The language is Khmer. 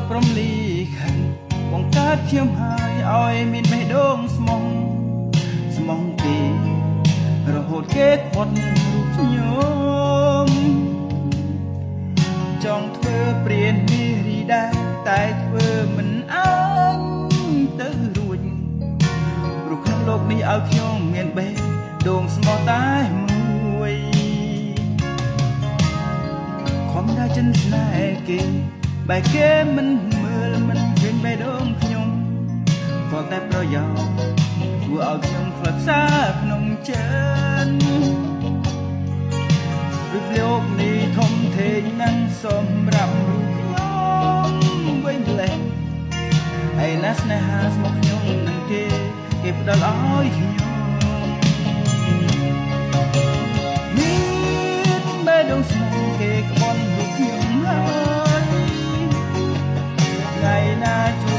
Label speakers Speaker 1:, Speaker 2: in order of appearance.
Speaker 1: บรมลีขันបងកើតខ្ញុំហើយឲ្យមានបេះដូងស្មងគេរហូតគេក្បត់រូបខ្ញុំចង់ធ្វើព្រាននារីដែរតែធ្វើមិនអាចទៅរួចព្រោះក្នុងលោកនេះឲ្យខ្ញុំមានបេះដូងស្មោះតែមួយខំដើរចិនស្នេហ៍គេបែកគេមិនមើលមិនឃើញបេះដូងខ្ញុំក៏តែប្រយោជន៍ធ្វើឲ្យខ្ញុំខ្លាចសាក្នុងចិត្តរូបលោកនេះធំធេងណាស់សម្រាប់រូបខ្ញុំវិញម្លេះឯណាស្នេហាស្មោះខ្ញុំនឹងគេផ្ដល់ឲ្យខ្ញុំមានបេះដូងស្មោះគេក្បត់រូបខ្ញុំហើយថ្ងៃណាជួ